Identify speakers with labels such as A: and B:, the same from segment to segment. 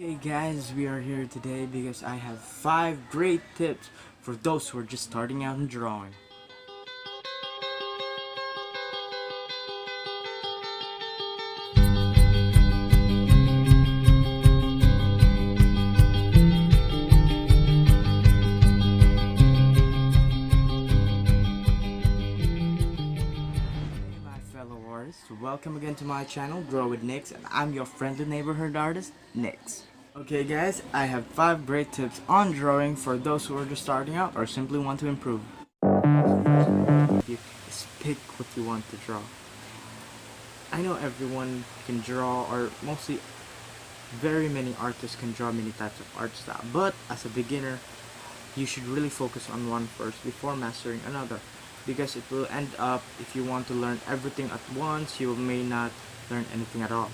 A: Hey guys, we are here today because I have 5 great tips for those who are just starting out in drawing. Hey my fellow artists, welcome again to my channel, Draw with Nix, and I'm your friendly neighborhood artist, Nix. Okay guys, I have 5 great tips on drawing for those who are just starting out or simply want to improve. You just pick what you want to draw. I know everyone can draw, or mostly very many artists can draw many types of art style, but as a beginner you should really focus on one first before mastering another, because it will end up, if you want to learn everything at once, you may not learn anything at all.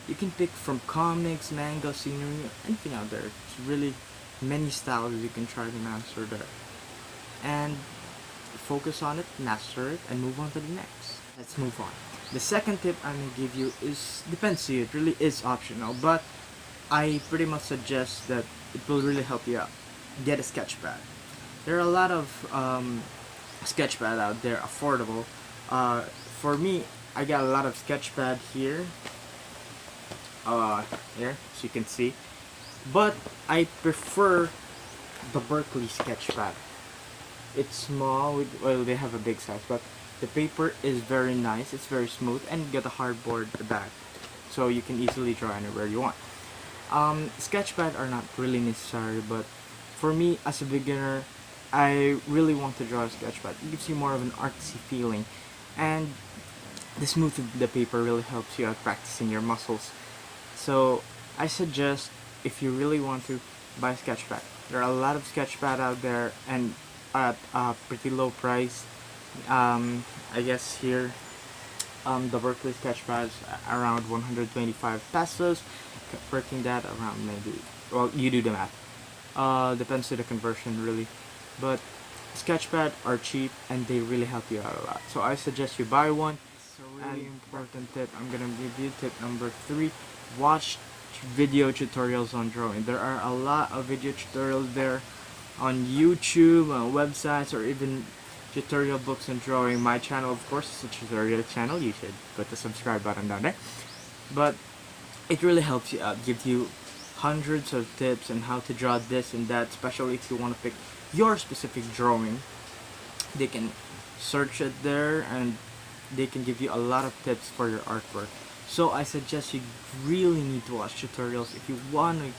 A: You can pick from comics, manga, scenery, anything out there. It's really many styles you can try to master there, and focus on it, master it, and move on to the next. Let's move on. The second tip I'm gonna give you is, depends to you, it really is optional, but I pretty much suggest that it will really help you out. Get a sketch pad. There are a lot of sketch pad out there, affordable. For me, I got a lot of sketch pad here, here, so you can see. But I prefer the Berkeley sketch pad. It's small, well, they have a big size, but the paper is very nice, it's very smooth, and you get a hardboard back, so you can easily draw anywhere you want. Sketchpad are not really necessary, but for me as a beginner, I really want to draw a sketchpad. It gives you more of an artsy feeling, and the smooth of the paper really helps you out practicing your muscles. So I suggest, if you really want to, buy a sketchpad. There are a lot of sketchpad out there, and at a pretty low price. I guess here, the Berkeley sketchpad is around 125 pesos, converting that around, maybe, well, you do the math. Depends to the conversion really, but sketchpad are cheap and they really help you out a lot, so I suggest you buy one. It's a really important tip. I'm gonna give you tip number 3. Watch video tutorials on drawing. There are a lot of video tutorials there on YouTube, on websites, or even tutorial books on drawing. My channel, of course, is a tutorial channel. You should put the subscribe button down there. But it really helps you out, gives you hundreds of tips on how to draw this and that, especially if you want to pick your specific drawing. They can search it there, and they can give you a lot of tips for your artwork. So I suggest you really need to watch tutorials if you want to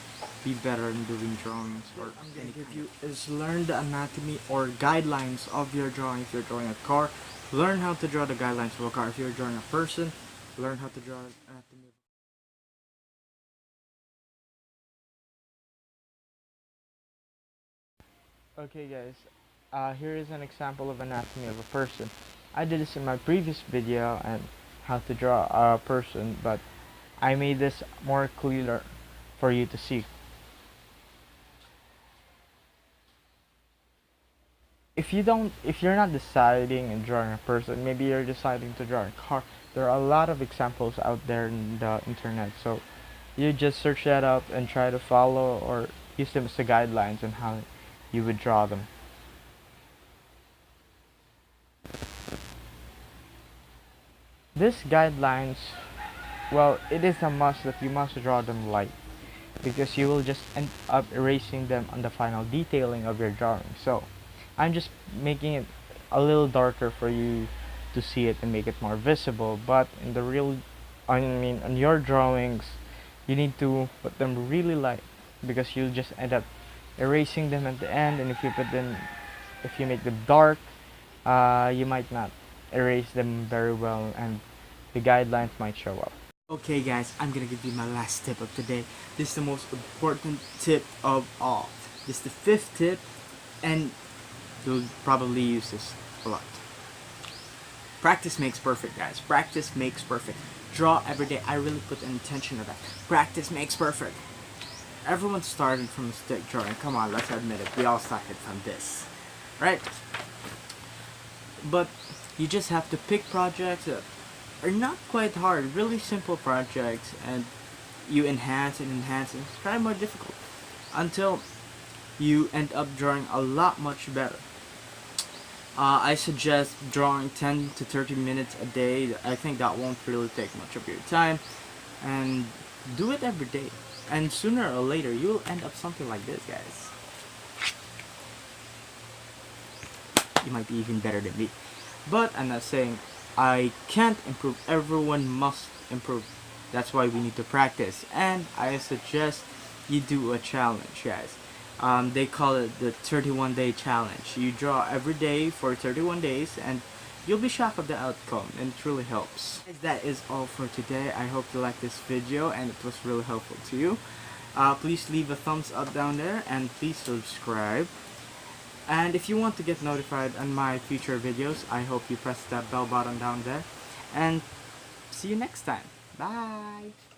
A: be better in doing drawings. Or I'm gonna give you is learn the anatomy or guidelines of your drawing. If you're drawing a car, learn how to draw the guidelines of a car. If you're drawing a person, learn how to draw anatomy. Okay guys, here is an example of anatomy of a person. I did this in my previous video and how to draw a person, but I made this more clearer for you to see. If you're not deciding in drawing a person, maybe you're deciding to draw a car, there are a lot of examples out there in the internet, so you just search that up and try to follow or use them as the guidelines on how you would draw them. These guidelines, well, it is a must that you must draw them light, because you will just end up erasing them on the final detailing of your drawing. So I'm just making it a little darker for you to see it and make it more visible, but in the real, on your drawings, you need to put them really light, because you'll just end up erasing them at the end. And if you make them dark, you might not erase them very well, and the guidelines might show up. Okay guys, I'm gonna give you my last tip of today. This is the most important tip of all. This is the 5th tip, and you'll probably use this a lot. Practice makes perfect, guys. Practice makes perfect. Draw every day. I really put an intention of that. Practice makes perfect. Everyone started from a stick drawing. Come on, let's admit it. We all started from this, right? But you just have to pick projects that are not quite hard, really simple projects, and you enhance and enhance, and it's kind of more difficult until you end up drawing a lot much better. I suggest drawing 10 to 30 minutes a day. I think that won't really take much of your time, and do it every day, and sooner or later you'll end up something like this, guys. You might be even better than me, but I'm not saying I can't improve. Everyone must improve. That's why we need to practice, and I suggest you do a challenge, guys. They call it the 31-day challenge. You draw every day for 31 days, and you'll be shocked of the outcome, and it really helps. That is all for today. I hope you liked this video and it was really helpful to you. Please leave a thumbs up down there, and please subscribe. And if you want to get notified on my future videos, I hope you press that bell button down there. And see you next time. Bye!